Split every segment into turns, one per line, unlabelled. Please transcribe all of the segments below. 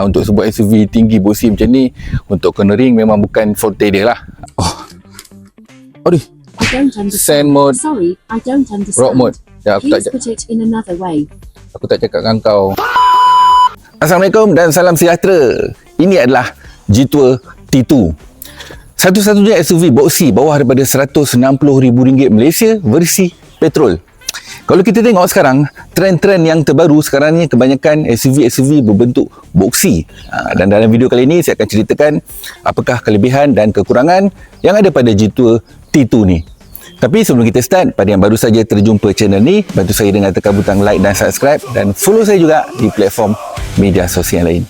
Untuk sebuah SUV tinggi boxy macam ni, untuk cornering memang bukan forte dia lah. Aduh. Sand mode.
Sorry, I don't understand.
Rock mode. Ya, aku
Please put it in another way.
Aku tak cakap dengan kau. Assalamualaikum dan salam sejahtera. Ini adalah G-Tour T2. Satu-satunya SUV boxy bawah daripada RM160,000 Malaysia versi petrol. Kalau kita tengok sekarang, trend-trend yang terbaru sekarang ni kebanyakan SUV berbentuk boxy. Dan dalam video kali ini saya akan ceritakan apakah kelebihan dan kekurangan yang ada pada G-Tour T2 ni. Tapi sebelum kita start, pada yang baru saja terjumpa channel ni, bantu saya dengan tekan butang like dan subscribe dan follow saya juga di platform media sosial lain.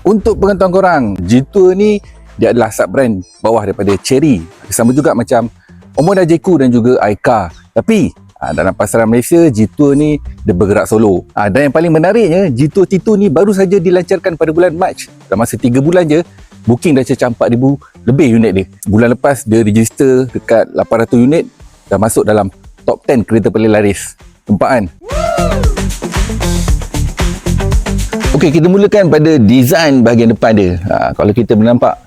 Untuk pengetahuan korang, G-Tour ni dia adalah sub-brand bawah daripada Chery. Sama juga macam Omoda Jayco dan juga Aika. Tapi dalam pasaran Malaysia, G-Tour ni dia bergerak solo. Dan yang paling menariknya, G-Tour T2 ni baru saja dilancarkan pada bulan Mac. Dalam masa 3 bulan je, booking dah cecah 4,000 lebih unit dia. Bulan lepas dia register dekat 800 unit, dah masuk dalam top 10 kereta paling laris. Nampak kan? Okey, kita mulakan pada design bahagian depan dia. Kalau kita boleh nampak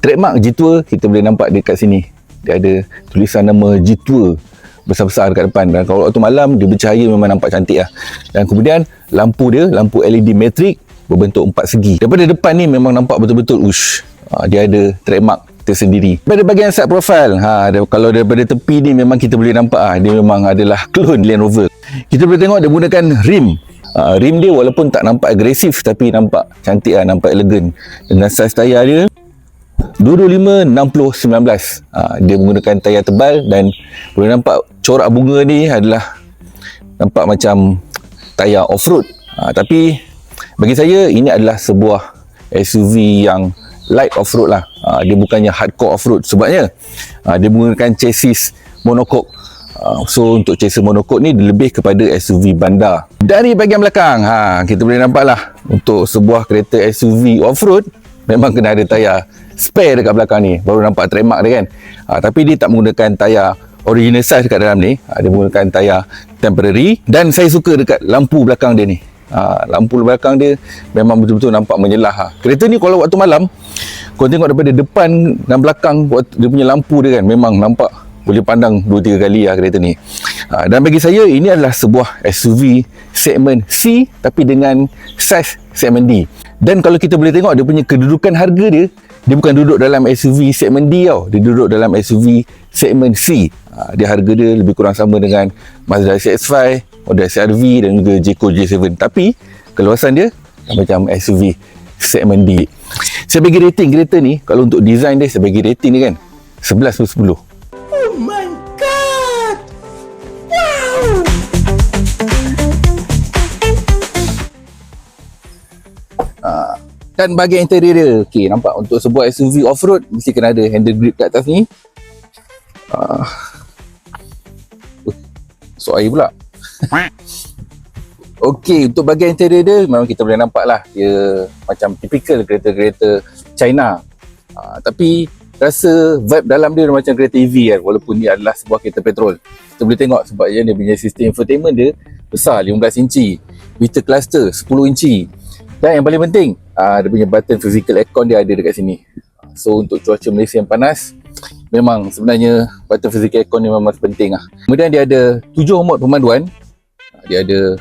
trademark G-Tour, kita boleh nampak dekat sini. Dia ada tulisan nama G-Tour besar-besar dekat depan. Dan kalau waktu malam, dia bercahaya memang nampak cantik lah. Dan kemudian lampu dia, lampu LED metrik berbentuk 4 segi. Daripada depan ni memang nampak betul-betul dia ada trademark tersendiri. Pada bahagian side profile, kalau daripada tepi ni memang kita boleh nampak dia memang adalah clone Land Rover. Kita boleh tengok dia gunakan rim. Rim dia walaupun tak nampak agresif tapi nampak cantik lah, nampak elegan. Dengan saiz tayar dia 25-60-19. Dia menggunakan tayar tebal dan boleh nampak corak bunga ni adalah nampak macam tayar off-road. Tapi bagi saya ini adalah sebuah SUV yang light off-road lah. Dia bukannya hardcore off-road sebabnya dia menggunakan chassis monocoque. So untuk chassis monocoque ni lebih kepada SUV bandar. Dari bahagian belakang, kita boleh nampak lah untuk sebuah kereta SUV off-road memang kena ada tayar spare dekat belakang ni. Baru nampak trademark dia kan. Tapi dia tak menggunakan tayar original size dekat dalam ni. Dia menggunakan tayar temporary. Dan saya suka dekat lampu belakang dia ni. Lampu belakang dia memang betul-betul nampak menyelah. Kereta ni kalau waktu malam, kau tengok daripada depan dan belakang, dia punya lampu dia kan memang nampak boleh pandang 2-3 kali lah kereta ni. Dan bagi saya ini adalah sebuah SUV segmen C tapi dengan saiz segmen D. Dan kalau kita boleh tengok dia punya kedudukan harga dia bukan duduk dalam SUV segmen D tau. Dia duduk dalam SUV segmen C. Dia harga dia lebih kurang sama dengan Mazda CX-5, Honda CR-V dan juga Jayco J7. Tapi keluasan dia macam SUV segmen D. Saya bagi rating kereta ni, kalau untuk design dia saya bagi rating ni kan 11/10. Dan bahagian interior dia, okey, nampak untuk sebuah SUV off-road mesti kena ada handle grip kat atas ni. So air pula. Okey, untuk bahagian interior dia memang kita boleh nampak lah dia macam typical kereta-kereta China. Tapi rasa vibe dalam dia macam kereta EV kan, walaupun dia adalah sebuah kereta petrol. Kita boleh tengok sebabnya dia punya sistem infotainment dia besar, 15 inci. Meter cluster 10 inci. Dan yang paling penting, dia punya button physical aircon dia ada dekat sini. So untuk cuaca Malaysia yang panas, memang sebenarnya button physical aircon ni memang penting lah. Kemudian dia ada 7 mod pemanduan. Dia ada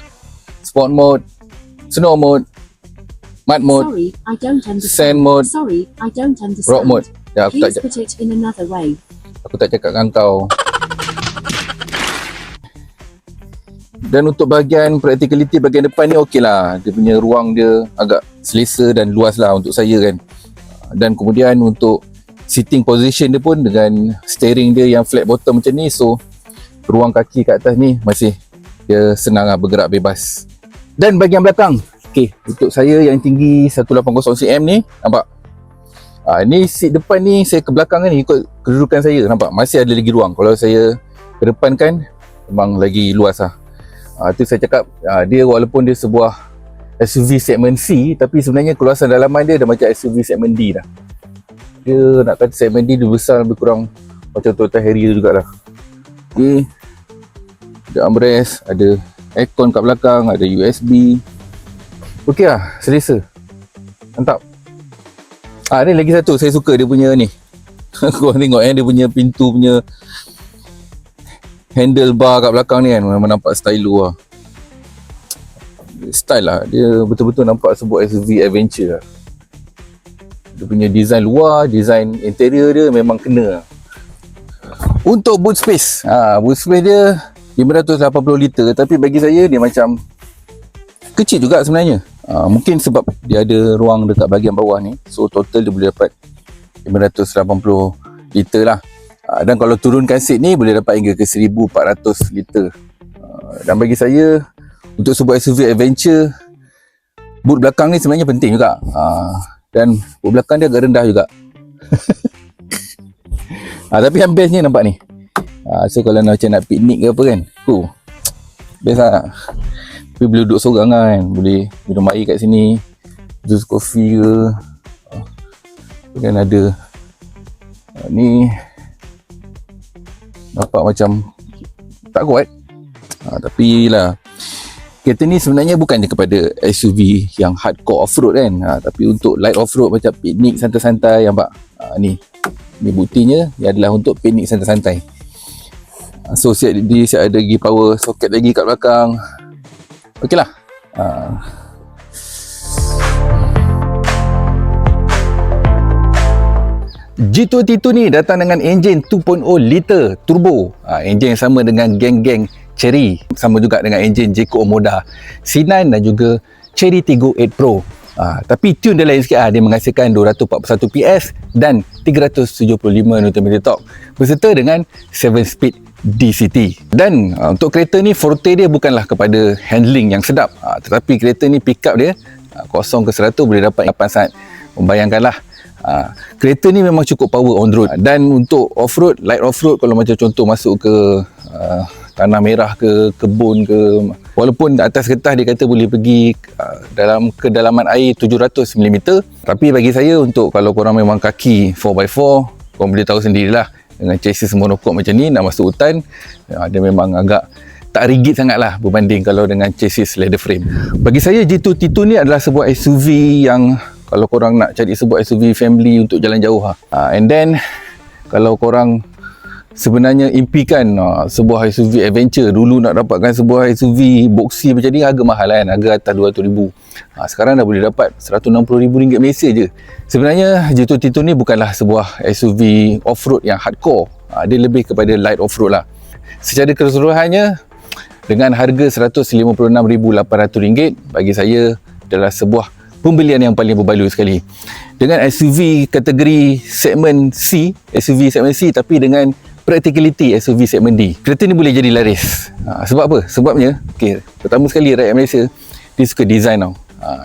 sport mode, snow mode, mud mode, sand mode, rock mode. Ya, aku tak cakap dengan kau. Dan untuk bahagian practicality bahagian depan ni okey lah. Dia punya ruang dia agak selesa dan luas lah untuk saya kan. Dan kemudian untuk sitting position dia pun dengan steering dia yang flat bottom macam ni. So ruang kaki kat atas ni masih dia senang lah bergerak bebas. Dan bahagian belakang, okey, untuk saya yang tinggi 180 cm ni, nampak? Ni seat depan ni saya ke belakang ni ikut kedudukan saya, nampak? Masih ada lagi ruang. Kalau saya ke depan kan memang lagi luas lah. Itu saya cakap, dia walaupun dia sebuah SUV segmen C, tapi sebenarnya keluasan dalaman dia dah macam SUV segmen D dah. Dia nak kata segmen D dia besar lebih kurang macam Toyota Harrier jugalah. Okay. Ada armrest, ada aircon kat belakang, ada USB. Okey lah, selesa. Mantap. Ni lagi satu saya suka dia punya ni. Korang tengok dia punya pintu punya handlebar kat belakang ni kan, memang nampak stylo lah. Style lah, dia betul-betul nampak sebuah SUV adventure lah. Dia punya design luar, design interior dia memang kena. Untuk boot space, boot space dia 580 liter, tapi bagi saya dia macam kecil juga sebenarnya. Mungkin sebab dia ada ruang dekat bahagian bawah ni, so total dia boleh dapat 580 liter lah. Dan kalau turunkan seat ni boleh dapat hingga ke 1400 liter. Dan bagi saya, untuk sebuah SUV adventure, boot belakang ni sebenarnya penting juga. Dan boot belakang dia agak rendah juga. Tapi yang bestnya nampak ni. So kalau macam nak piknik ke apa kan, best lah. Tapi boleh duduk seorang kan, boleh minum air kat sini, jus kopi ke. Kan ada ni nampak macam tak kuat. Tapi lah, kereta ni sebenarnya bukannya kepada SUV yang hardcore off-road kan, tapi untuk light off-road macam piknik santai-santai. Nampak? Ni buktinya, dia adalah untuk piknik santai-santai. So siap ada lagi power socket lagi kat belakang. Okey lah. G22 ni datang dengan enjin 2.0 liter turbo. Enjin yang sama dengan geng-geng Chery, sama juga dengan enjin Jayco Omoda C9 dan juga Chery Tiggo 8 Pro. Tapi tune dia lain sikit. Dia menghasilkan 241 PS dan 375 Nm torque berserta dengan 7-speed DCT. Dan untuk kereta ni, forte dia bukanlah kepada handling yang sedap, tetapi kereta ni pick up dia 0 ke 100 boleh dapat 8 saat. Membayangkanlah, kereta ni memang cukup power on road. Dan untuk off-road, light off-road, kalau macam contoh masuk ke tanah merah ke kebun ke, walaupun atas kertas dia kata boleh pergi dalam kedalaman air 700 mm, tapi bagi saya, untuk kalau korang memang kaki 4x4, korang boleh tahu sendirilah, dengan chassis monokok macam ni nak masuk hutan, dia memang agak tak rigid sangat lah berbanding kalau dengan chassis leather frame. Bagi saya, G22 ni adalah sebuah SUV yang kalau korang nak cari sebuah SUV family untuk jalan jauh and then kalau korang sebenarnya impikan sebuah SUV adventure, dulu nak dapatkan sebuah SUV boxy macam ni harga mahal kan, harga atas 200,000. Sekarang dah boleh dapat RM160,000 Malaysia je. Sebenarnya G22 ni bukanlah sebuah SUV off-road yang hardcore, dia lebih kepada light off-road lah. Secara keseluruhannya, dengan harga RM156,800, bagi saya adalah sebuah pembelian yang paling berbaloi sekali. Dengan SUV kategori segmen C, SUV segmen C, tapi dengan practicality SUV segmen D, kereta ni boleh jadi laris. Sebab apa? Sebabnya, pertama sekali rakyat Malaysia dia suka design tau.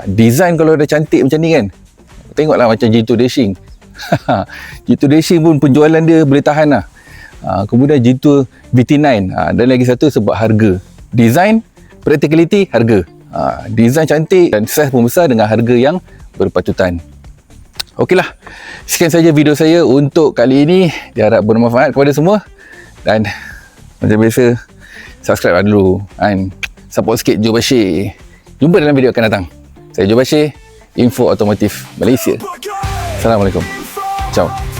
Design kalau dah cantik macam ni kan, tengoklah macam G2 Dashing. G2 Dashing pun penjualan dia boleh tahan lah. Kemudian G2 VT9, dan lagi satu sebab harga. Design, practicality, harga. Design cantik dan saiz pun besar dengan harga yang berpatutan. Okeylah, sekian saja video saya untuk kali ini. Diharap bermanfaat kepada semua. Dan macam biasa, subscribe lah dulu and support sikit Joe Bashir. Jumpa dalam video akan datang. Saya Joe Bashir, Info Otomotif Malaysia. Assalamualaikum. Ciao.